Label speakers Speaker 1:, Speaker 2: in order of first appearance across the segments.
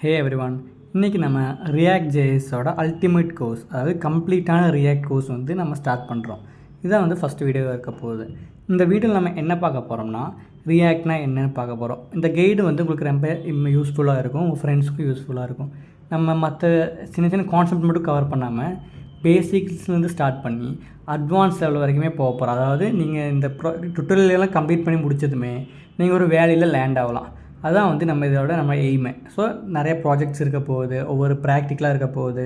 Speaker 1: ஹே everyone, இன்றைக்கி நம்ம react ஜேஎஸோட ultimate course, அதாவது கம்ப்ளீட்டான ரியாக்ட் கோர்ஸ் வந்து நம்ம ஸ்டார்ட் பண்ணுறோம். இதுதான் வந்து ஃபஸ்ட் வீடியோவாக இருக்க போகுது. இந்த வீடியோவில் நம்ம என்ன பார்க்க போகிறோம்னா, ரியாக்ட்னா என்னென்னு பார்க்க போகிறோம். இந்த கைடு வந்து உங்களுக்கு ரொம்ப யூஸ்ஃபுல்லாக இருக்கும், உங்கள் ஃப்ரெண்ட்ஸுக்கும் யூஸ்ஃபுல்லாக இருக்கும். நம்ம மற்ற சின்ன சின்ன கான்செப்ட் மட்டும் கவர் பண்ணாமல் பேசிக்ஸ்லேருந்து ஸ்டார்ட் பண்ணி அட்வான்ஸ் லெவல் வரைக்குமே போக போகிறோம். அதாவது நீங்கள் இந்த டுட்டோரியல்லாம் கம்ப்ளீட் பண்ணி முடிச்சதுமே நீங்கள் ஒரு வேலையில் லேண்ட் ஆகலாம். அதுதான் வந்து நம்ம எய்மே. ஸோ நிறைய ப்ராஜெக்ட்ஸ் இருக்க போகுது, ஒவ்வொரு ப்ராக்டிக்கலாக இருக்க போகுது,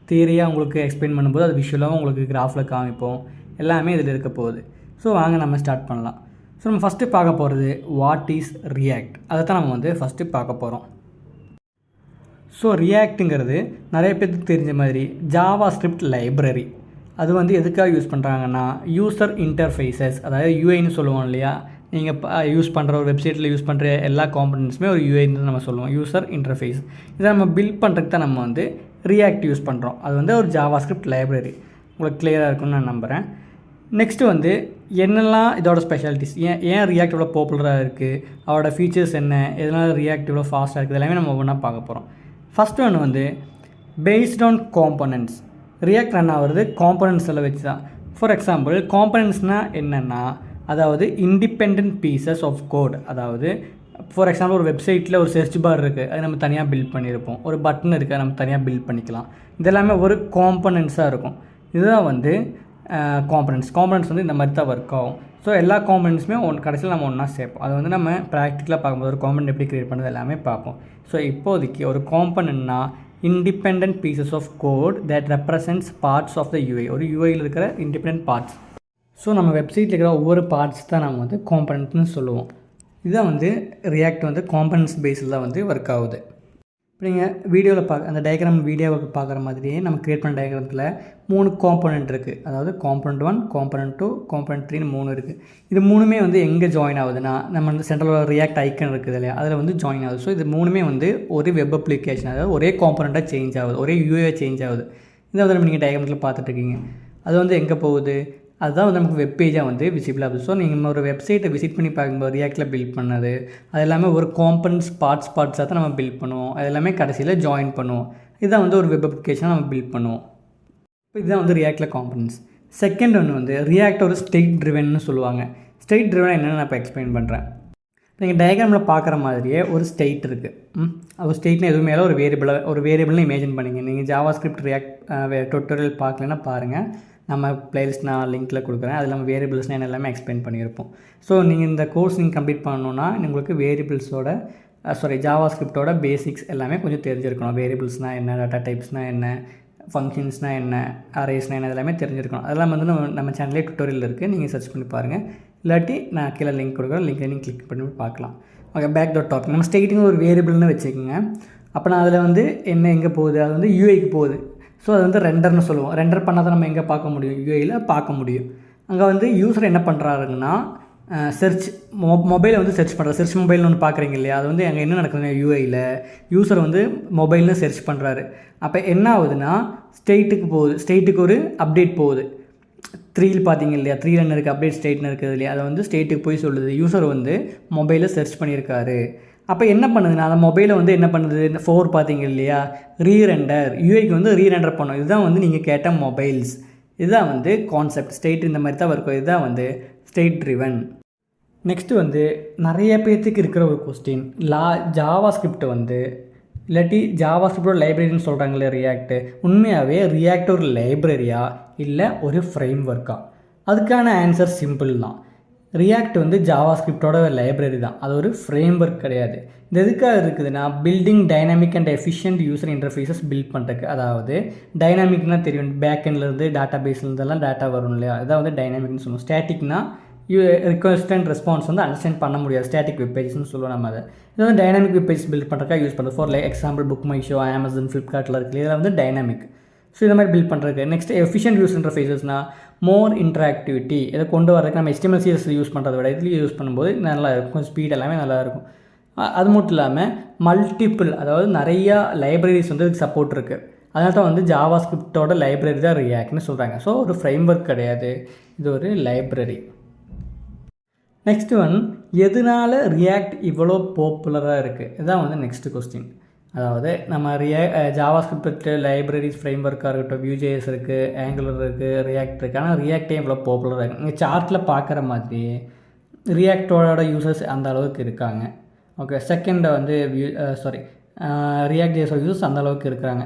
Speaker 1: தியரியாக உங்களுக்கு எக்ஸ்பிளைன் பண்ணும்போது அது விஷுவலாகவும் உங்களுக்கு கிராஃபில் காமிப்போம், எல்லாமே இதில் இருக்க போகுது. ஸோ வாங்க நம்ம ஸ்டார்ட் பண்ணலாம். ஸோ நம்ம ஃபஸ்ட்டு பார்க்க போகிறது வாட் இஸ் ரியாக்ட். அதை தான் நம்ம வந்து ஃபஸ்ட்டு பார்க்க போகிறோம். ஸோ ரியாக்ட்டுங்கிறது நிறைய பேருக்கு தெரிஞ்ச மாதிரி ஜாவா ஸ்கிரிப்ட் லைப்ரரி. அது வந்து எதுக்காக யூஸ் பண்ணுறாங்கன்னா, யூசர் இன்டர்ஃபேஸஸ், அதாவது யூஐன்னு சொல்லுவோம் இல்லையா, நீங்கள் யூஸ் பண்ணுற ஒரு வெப்சைட்டில் யூஸ் பண்ணுற எல்லா காம்பனன்ட்ஸுமே ஒரு யூஐன்னு நம்ம சொல்லுவோம், யூசர் இன்டர்ஃபேஸ். இதை நம்ம பில்ட் பண்ணுறதுக்கு தான் நம்ம வந்து ரியாக்ட் யூஸ் பண்ணுறோம். அது வந்து ஒரு ஜாவா ஸ்கிரிப்ட் லைப்ரரி. உங்களுக்கு கிளியராக இருக்குன்னு நான் நம்புகிறேன். நெக்ஸ்ட்டு வந்து என்னெல்லாம் இதோட ஸ்பெஷாலிட்டிஸ், ஏன் ரியாக்ட் இவ்வளோ பாப்புலராக இருக்குது, அதோட ஃபீச்சர்ஸ் என்ன, எதனால் ரியாக்ட் இவ்வளோ ஃபாஸ்ட்டாக இருக்குது, எல்லாமே நம்ம ஒவ்வொன்றா பார்க்க போகிறோம். ஃபஸ்ட்டு ஒன்று வந்து based on components. React run ஆகிறது காம்பனன்ட்ஸ் எல்லாம் வச்சு தான். ஃபார் எக்ஸாம்பிள், காம்பனன்ட்ஸ்னால் என்னென்னா, அதாவது இண்டிபெண்ட் பீசஸ் ஆஃப் கோட். அதாவது ஃபார் எக்ஸாம்பிள் ஒரு வெப்சைட்டில் ஒரு சர்ச் பார் இருக்குது, அது நம்ம தனியாக பில்ட் பண்ணியிருப்போம். ஒரு பட்டன் இருக்குது, நம்ம தனியாக பில்ட் பண்ணிக்கலாம். இதெல்லாமே ஒரு காம்பனன்ட்ஸாக இருக்கும். இதுதான் வந்து காம்பனன்ட்ஸ் வந்து இந்த மாதிரி தான் ஒர்க் ஆகும். ஸோ எல்லா காம்பனன்ட்ஸுமே கடைசியில் நம்ம ஒன்றா சேர்ப்போம். அது வந்து நம்ம ப்ராக்டிக்கலாக பார்க்கும்போது ஒரு காம்பனன்ட் எப்படி க்ரியேட் பண்ணுறது எல்லாமே பார்ப்போம். ஸோ இப்போதைக்கு ஒரு காம்பனன்ட்னா independent pieces of code that represents parts of the UI. ஒரு யூஐயில் இருக்கிற இண்டிபெண்ட் பார்ட்ஸ். ஸோ நம்ம வெப்சைட்டில் இருக்கிற ஒவ்வொரு பார்ட்ஸ் தான் நம்ம வந்து காம்பனன்ட்னு சொல்லுவோம். இதுதான் வந்து ரியாக்ட் வந்து காம்பனன்ட்ஸ் பேஸில் தான் வந்து ஒர்க் ஆகுது. இப்போ நீங்கள் வீடியோவில் அந்த டயக்ராம் வீடியோவுக்கு பார்க்குற மாதிரியே நம்ம க்ரியேட் பண்ண டயக்ராமத்தில் 3 காம்பனன்ட் இருக்குது. அதாவது காம்பனன்ட் 1, காம்பனன்ட் 2, காம்பனன்ட் 3ன்னு 3 இருக்குது. இது 3மே வந்து எங்கே ஜாயின் ஆகுதுன்னா, நம்ம வந்து சென்ட்ரல் ரியாக்ட் ஐக்கன் இருக்குது இல்லையா, அதில் வந்து ஜாயின் ஆகுது. ஸோ இது 3மே வந்து ஒரு வெப் அப்ளிகேஷன், அதாவது ஒரே காம்பனண்ட்டாக சேஞ்ச் ஆகுது, ஒரே யூஏ சேஞ்ச் ஆகுது. இதை வந்து நம்ம நீங்கள் டயக்ராமத்தில் பார்த்துட்ருக்கீங்க. அது வந்து எங்கே போகுது, அதுதான் வந்து நமக்கு வெப் பேஜாக வந்து விசிபிள் ஆகுது. ஸோ நீங்கள் ஒரு வெப்சைட்டை விசிட் பண்ணி பார்க்கும்போது ரியாக்டில் பில்ட் பண்ணது அது எல்லாமே ஒரு காம்பனன்ட்ஸ் பார்ட்ஸாக தான் நம்ம பில்ட் பண்ணுவோம். அது எல்லாமே கடைசியில் ஜாயின் பண்ணுவோம். இதுதான் வந்து ஒரு வெப் அப்ளிகேஷனாக நம்ம பில்ட் பண்ணுவோம். இப்போ இதுதான் வந்து ரியாக்டில் காம்பனன்ட்ஸ். செகண்ட் ஒன்று வந்து ரியாக்ட் ஒரு ஸ்டேட் ட்ரிவன்னு சொல்லுவாங்க. ஸ்டேட் ட்ரிவன் என்னென்னு நான் இப்போ எக்ஸ்பிளைன் பண்ணுறேன். நீங்கள் டயக்ராமில் பார்க்குற மாதிரியே ஒரு ஸ்டேட் இருக்குது. ஒரு ஸ்டேட்னு எதுவுமே ஒரு வேரியபிள்னு இமேஜின் பண்ணிங்க. நீங்கள் ஜாவா ஸ்கிரிப்ட் ரியாக்ட் டுட்டோரியல் பார்க்கலன்னா பாருங்கள், நம்ம பிளேலிஸ்ட் நான் லிங்க்கில் கொடுக்குறேன். அது இல்லாமல் வேரியபிள்ஸ்னால் என்ன எல்லாமே எக்ஸ்பிளைன் பண்ணியிருப்போம். ஸோ நீங்கள் இந்த கோர்ஸ் நீங்கள் கம்ப்ளீட் பண்ணணுன்னா உங்களுக்கு ஜாவா ஸ்கிரிப்டோட பேசிக்ஸ் எல்லாமே கொஞ்சம் தெரிஞ்சிருக்கணும். வேரியபிள்ஸ்னால் என்ன, டேட்டா டைப்ஸ்னால் என்ன, ஃபங்க்ஷன்ஸ்னால் என்ன, அரேஸ்னால் என்ன, எல்லாமே தெரிஞ்சிருக்கணும். அதெல்லாம் வந்து நம்ம சேனல்லே டுட்டோரியல் இருக்குது, நீங்கள் சர்ச் பண்ணி பாருங்கள். இல்லாட்டி நான் கீழே லிங்க் கொடுக்குறேன், லிங்க்கில் நீங்கள் கிளிக் பண்ணி பார்க்கலாம். Okay, back to topic. நம்ம ஸ்டேட்டிங் ஒரு வேரியபிள்னு வச்சுக்கோங்க. அப்போ நான் அதில் வந்து என்ன எங்கே போகுது, அது வந்து யூஐக்கு போகுது. ஸோ அது வந்து ரெண்டர்னு சொல்லுவோம். ரெண்டர் பண்ணால் தான் நம்ம எங்கே பார்க்க முடியும், யூஐயில் பார்க்க முடியும். அங்கே வந்து யூஸர் என்ன பண்ணுறாருங்கன்னா, மொபைலை வந்து சர்ச் பண்ணுறாரு. சர்ச் மொபைல்னு ஒன்று பார்க்குறீங்க இல்லையா, அது வந்து அங்கே என்ன நடக்குதுன்னா, யூஐயில் யூஸர் வந்து மொபைல்னு சர்ச் பண்ணுறாரு. அப்போ என்ன ஆகுதுன்னா, ஸ்டேட்டுக்கு ஒரு அப்டேட் போகுது. 3 பார்த்தீங்க இல்லையா, 3 இருக்குது, அப்டேட் ஸ்டேட்னு இருக்குது இல்லையா, அதை வந்து ஸ்டேட்டுக்கு போய் சொல்லுது யூஸர் வந்து மொபைலில் சர்ச் பண்ணியிருக்காரு. அப்போ என்ன பண்ணுதுன்னா, அந்த மொபைலை வந்து என்ன பண்ணுது, இந்த 4 பார்த்தீங்க இல்லையா, ரீரெண்டர், யூஐக்கு வந்து ரீரெண்டர் பண்ணும். இதுதான் வந்து நீங்கள் கேட்ட மொபைல்ஸ். இதுதான் வந்து கான்செப்ட். ஸ்டேட் இந்த மாதிரி தான் இருக்கும். இதுதான் வந்து ஸ்டேட் ட்ரிவன். நெக்ஸ்ட்டு வந்து நிறைய பேர்த்துக்கு இருக்கிற ஒரு கொஸ்டின், ஜாவா ஸ்கிரிப்ட் வந்து இல்லாட்டி ஜாவா ஸ்கிரிப்டோட லைப்ரரின்னு சொல்கிறாங்களே ரியாக்ட், உண்மையாகவே ரியாக்ட் ஒரு லைப்ரரியா இல்லை ஒரு ஃப்ரேம் ஒர்க்கா? அதுக்கான ஆன்சர் சிம்பிள் தான். ரியாக்ட் வந்து ஜாவா ஸ்கிரிப்டோட லைப்ரரி தான், அது ஒரு ஃப்ரேம் ஒர்க் கிடையாது. இது எதுக்காக இருக்குதுன்னா, building dynamic and efficient user interfaces build பண்ணுறதுக்கு. அதாவது டைனாமிக்னால் தெரியும், பேக்கெண்ட்லேருந்து டேட்டா பேஸ்லேருந்தெல்லாம் டேட்டா வரும் இல்லையா, இதான் வந்து டைனாமிக்னு சொல்லுவோம். ஸ்டாட்டிக்னா ரிக்வெஸ்ட் அண்ட் ரெஸ்பான்ஸ் வந்து அண்டர்ஸ்டாண்ட் பண்ண முடியாது, ஸ்டாட்டிக் வெப் பேஜஸ்னு சொல்லுவோம் நம்ம. அதை இது வந்து டைனாமிக் வெப் பேஜ் பில்ட் பண்ணுறதுக்காக யூஸ் பண்ணுறது. For example book my show, Amazon, ஃப்ளிப்கார்ட்டில் இருக்குது, இதில் வந்து டைனாமிக். ஸோ இந்த மாதிரி பில்ட் பண்ணுறதுக்கு. நெக்ஸ்ட் எஃபிஷியன்ட் யூஸ் இன்டர்ஃபேஸஸ்னால் மோர் இன்ட்ராக்டிவிட்டி. இதை கொண்டு வரதுக்கு நம்ம HTML CSS யூஸ் பண்ணுறத விட இதுலேயே யூஸ் பண்ணும்போது நல்லா இருக்கும், ஸ்பீட் எல்லாமே நல்லாயிருக்கும். அது மட்டும் இல்லாமல் மல்டிபிள், அதாவது நிறையா லைப்ரரிஸ் வந்து இதுக்கு சப்போர்ட் இருக்குது. அதனால தான் வந்து ஜாவா ஸ்கிரிப்டோட லைப்ரரி தான் ரியாக்ட்னு சொல்கிறாங்க. ஸோ ஒரு ஃப்ரேம் ஒர்க் கிடையாது, இது ஒரு லைப்ரரி. நெக்ஸ்ட் ஒன், எதனால் ரியாக்ட் இவ்வளோ பாப்புலராக இருக்குது, இதுதான் வந்து நெக்ஸ்ட் கொஸ்டின். அதாவது நம்ம ஜாவாஸ்கிரிப்ட் லைப்ரரிஸ் ஃப்ரேம் ஒர்க்காக இருக்கட்டும், Vue.js இருக்குது, ஆங்குலர் இருக்குது, ரியாக்ட் இருக்குது. ஆனால் ரியாக்டே இவ்வளோ பாப்புலராக இருக்குது. நீங்கள் சார்ட்டில் பார்க்குற மாதிரி ரியாக்டோட யூசர்ஸ் அந்த அளவுக்கு இருக்காங்க. ஓகே, செகண்ட் வந்து React.js யூசர்ஸ் அந்த அளவுக்கு இருக்கிறாங்க.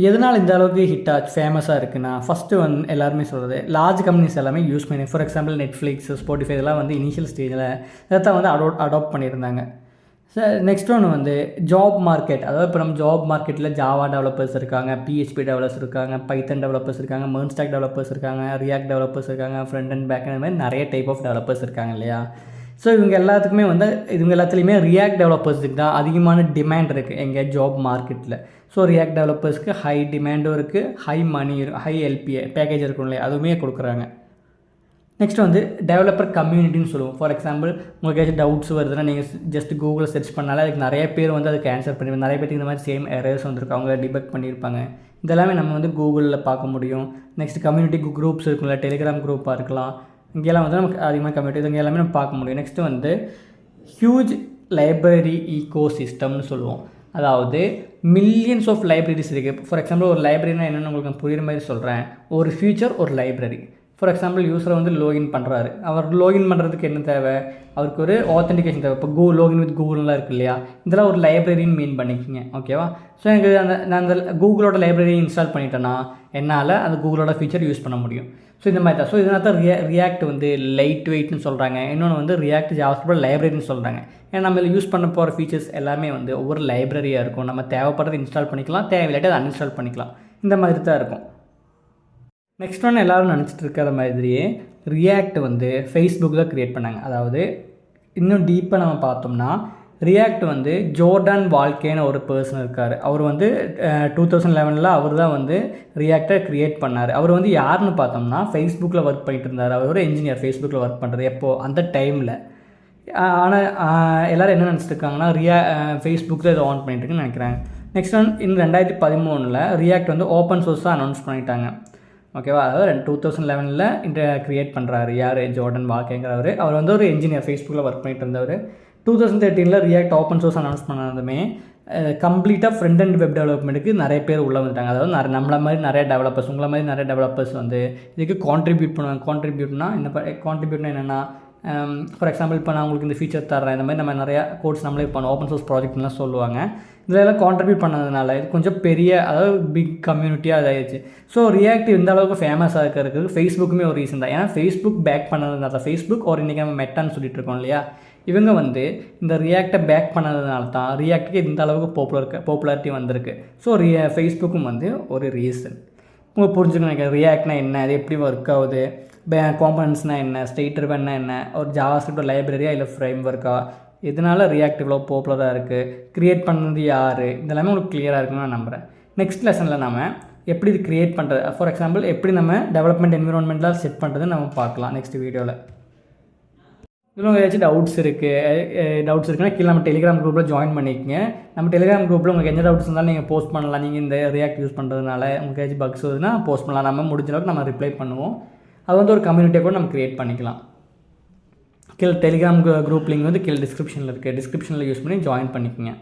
Speaker 1: எதனால் இந்த அளவுக்கு ஹிட் ஆச்சு, ஃபேமஸாக இருக்குன்னா, ஃபஸ்ட்டு வந்து எல்லாருமே சொல்கிறது லார்ஜ் கம்பெனிஸ் எல்லாமே யூஸ் பண்ணி, ஃபார் எக்ஸாம்பிள் நெட்ஃப்ளிக்ஸ், ஸ்பாட்டிஃபை இதெல்லாம் வந்து இனிஷியல் ஸ்டேஜில் இதைத்தான் வந்து அடாப்ட் பண்ணியிருந்தாங்க. நெக்ஸ்ட் ஒன்று வந்து ஜாப் மார்க்கெட். அதாவது இப்போ நம்ம ஜாப் மார்க்கெட்டில் ஜாவா டெவலப்பர்ஸ் இருக்காங்க, PHP டெவலப்பர்ஸ் இருக்காங்க, பைத்தன் டெவலப்பர்ஸ் இருக்காங்க, மெர்ன்ஸ்டாக் டெவலப்பர்ஸ் இருக்காங்க, ரியாக்ட் டெவலப்பர்ஸ் இருக்காங்க, ஃப்ரண்ட் அண்ட் பேக் அண்ட் மாதிரி நிறைய டைப் ஆஃப் டெவலப்பர்ஸ் இருக்காங்க இல்லையா. ஸோ இவங்க எல்லாத்துக்குமே வந்து இவங்க எல்லாத்துலேயுமே ரியாக்ட் டெவலப்பர்ஸுக்கு தான் அதிகமான டிமாண்ட் இருக்குது எங்கள் ஜாப் மார்க்கெட்டில். ஸோ ரியாக்ட் டெவலப்பர்ஸ்க்கு ஹை டிமாண்டும் இருக்குது, ஹை மணி, ஹை LPA பேக்கேஜ் இருக்கும் இல்லையா, அதுவுமே கொடுக்குறாங்க. நெக்ஸ்ட் வந்து டெவலப்பர் கம்யூனிட்டின்னு சொல்லுவோம். ஃபார் எக்ஸாம்பிள் உங்களுக்கு ஏதாச்சும் டவுட்ஸ் வருதுன்னா நீங்கள் ஜஸ்ட் கூகுளில் சர்ச் பண்ணாலே அதுக்கு நிறைய பேர் வந்து அதுக்கு ஆன்சர் பண்ணி, நிறைய பேருக்கு இந்த மாதிரி சேம் எரர்ஸ் வந்துருக்கு, அவங்க டிபெக்ட் பண்ணியிருப்பாங்க. இதெல்லாமே நம்ம வந்து கூகுளில் பார்க்க முடியும். நெக்ஸ்ட் கம்யூனிட்டி குரூப்ஸ் இருக்குல்ல, டெலிகிராம் குரூப்பாக இருக்கலாம், இங்கெல்லாம் வந்து நமக்கு அதிகமாக கம்யூனிட்டி இங்கே எல்லாமே நம்ம பார்க்க முடியும். நெக்ஸ்ட்டு வந்து ஹியூஜ் லைப்ரரி ஈகோ சிஸ்டம்னு சொல்லுவோம். அதாவது மில்லியன்ஸ் ஆஃப் லைப்ரரிஸ் இருக்குது. ஃபார் எக்ஸாம்பிள் ஒரு லைப்ரரினா என்னென்னு உங்களுக்கு புரியுற மாதிரி சொல்கிறேன். ஒரு ஃபியூச்சர் ஒரு லைப்ரரி. ஃபார் எக்ஸாம்பிள் யூஸரை வந்து லோகின் பண்ணுறாரு. அவர் லோகின் பண்ணுறதுக்கு என்ன தேவை, அவருக்கு ஒரு ஆத்தென்டிகேஷன் தேவை. இப்போ லோகின் வித் கூகுள்லாம் இருக்குது இல்லையா, இதெல்லாம் ஒரு லைப்ரரின்னு மீன் பண்ணிக்கிங்க. ஓகேவா. ஸோ எனக்கு நான் அந்த கூகுளோட லைப்ரரி இன்ஸ்டால் பண்ணிட்டேன்னா என்னால் அந்த கூகுளோட ஃபீச்சர் யூஸ் பண்ண முடியும். ஸோ இந்த மாதிரி தான். ஸோ இதனால தான் ரியாக்ட் வந்து லைட் வெயிட்னு சொல்கிறாங்க. இன்னொன்று வந்து ரியாக்ட் ஜாவாஸ்கிரிப்ட் லைப்ரரின்னு சொல்கிறாங்க. ஏன்னா நம்ம யூஸ் பண்ண போகிற ஃபீச்சர்ஸ் எல்லாமே வந்து ஒவ்வொரு லைப்ரரியாக இருக்கும். நம்ம தேவைப்படுறது இன்ஸ்டால் பண்ணிக்கலாம், தேவையில்லாட்டி அதை அன்இன்ஸ்டால் பண்ணிக்கலாம். இந்த மாதிரி தான் இருக்கும். நெக்ஸ்ட் ஒன்று எல்லோரும் நினச்சிட்டு இருக்கிற மாதிரியே ரியாக்ட் வந்து ஃபேஸ்புக் தான் க்ரியேட் பண்ணாங்க. அதாவது இன்னும் டீப்பாக நம்ம பார்த்தோம்னா ரியாக்ட் வந்து ஜோர்டான் வால்கேன்னு ஒரு பர்சன் இருக்கார். அவர் வந்து 2011 அவர் தான் வந்து ரியாக்டை க்ரியேட் பண்ணார். அவர் வந்து யாருன்னு பார்த்தோம்னா ஃபேஸ்புக்கில் ஒர்க் பண்ணிட்டு இருந்தார். அவர் ஒரு இன்ஜினியர், ஃபேஸ்புக்கில் ஒர்க் பண்ணுறது எப்போது அந்த டைமில். ஆனால் எல்லோரும் என்ன நினச்சிட்டு இருக்காங்கன்னா ஃபேஸ்புக்கில் இதை ஆன் பண்ணிட்டுருக்குன்னு நினைக்கிறாங்க. நெக்ஸ்ட் ஒன் இந்த 2013 ரியாக்ட் வந்து ஓப்பன் சோர்ஸாக அனௌன்ஸ் பண்ணிட்டாங்க. ஓகேவா. அதாவது 2011 இந்த க்ரியேட் பண்ணுறாரு யார், ஜோர்டன் வால்கேங்கிறவர். அவர் வந்து ஒரு இன்ஜினியர், ஃபேஸ்புக்கில் ஒர்க் பண்ணிட்டு இருந்தவர். 2013 ரியாக்ட் ஓப்பன் சோர்ஸ் அனௌன்ஸ் பண்ணதுமே கம்ப்ளீட்டாக ஃப்ரண்ட் அண்ட் வெப் டெவலப்மெண்ட்டுக்கு நிறைய பேர் உள்ளே வந்துட்டாங்க. அதாவது நம்மள மாதிரி நிறைய டெவலப்பர்ஸ், உங்களை மாதிரி நிறைய டெவலப்பர்ஸ் வந்து இதுக்கு கான்ட்ரிபியூட் பண்ணுவாங்க. கான்ட்ரிபியூட்னா என்னென்னா, ஃபார் எக்ஸாம்பிள் இப்போ நான் உங்களுக்கு இந்த ஃபீச்சர் தர்றேன், இந்த மாதிரி நம்ம நிறையா கோட்ஸ் நம்மளே பண்ணோம், ஓப்பன் சோர்ஸ் ப்ராஜெக்ட்லாம் சொல்லுவாங்க. இதெல்லாம் கான்ட்ரிபியூட் பண்ணதுனால இது கொஞ்சம் பெரிய, அதாவது பிக் கம்யூனிட்டியாக இதாகிடுச்சு. ஸோ ரியாக்ட் இந்த அளவுக்கு ஃபேமஸாக இருக்கிறதுக்கு ஃபேஸ்புக்குமே ஒரு ரீசன் தான். ஏன்னா ஃபேஸ்புக் பேக் பண்ணதுனால, ஃபேஸ்புக் ஒரு இன்றைக்கி நம்ம மெட்டான்னு சொல்லிட்டு இருக்கோம் இல்லையா, இவங்க வந்து இந்த ரியாக்டை பேக் பண்ணதுனால தான் ரியாக்டுக்கு இந்த அளவுக்கு பாப்புலாரிட்டி வந்திருக்கு. ஸோ ஃபேஸ்புக்கும் வந்து ஒரு ரீசன். உங்களுக்கு புரிஞ்சுக்கணும் நினைக்கிறேன். ரியாக்ட்னா என்ன, அது எப்படி ஒர்க் ஆகுது, காம்பனன்ட்ஸ்னால் என்ன, ஸ்டேட் ரிவன்னா என்ன, ஒரு ஜாவாஸ்கிரிப்ட் லைப்ரரியா இல்லை ஃப்ரேம் ஒர்க்கா, இதனால் ரியாக்ட் இவ்வளோ பாப்புலராக இருக்குது, க்ரியேட் பண்ணது யார், இதெல்லாமே உங்களுக்கு கிளியராக இருக்குன்னு நான் நம்புகிறேன். நெக்ஸ்ட் லெசனில் நம்ம எப்படி இது க்ரியேட் பண்ணுறது, ஃபார் எக்ஸாம்பிள் எப்படி நம்ம டெவலப்மெண்ட் என்விரான்மெண்ட்லாம் செட் பண்ணுறதுன்னு நம்ம பார்க்கலாம் நெக்ஸ்ட் வீடியோவில். இதில் ஏதாச்சும் டவுட்ஸ் இருக்குன்னா கீழே நம்ம டெலிகிராம் குரூப்பில் ஜாயின் பண்ணிக்கங்க. நம்ம டெலிகிராம் குரூப்பில் உங்களுக்கு எந்த டவுட்ஸ் இருந்தாலும் நீங்கள் போஸ்ட் பண்ணலாம். நீங்கள் இந்த ரியாக்ட் யூஸ் பண்ணுறதுனால உங்களுக்கு ஏதாச்சும் பக்ஸ் வருதுன்னா போஸ்ட் பண்ணலாம். நம்ம முடிஞ்ச அளவுக்கு நம்ம ரிப்ளை பண்ணுவோம். அது வந்து ஒரு கம்யூனிட்டியை கூட நம்ம க்ரியேட் பண்ணிக்கலாம். கீழே டெலிகிராம் குரூப் லிங்க் வந்து கீழே டிஸ்கிரிப்ஷனில் இருக்குது. டிஸ்கிரிப்ஷனில் யூஸ் பண்ணி ஜாயின் பண்ணிக்கோங்க.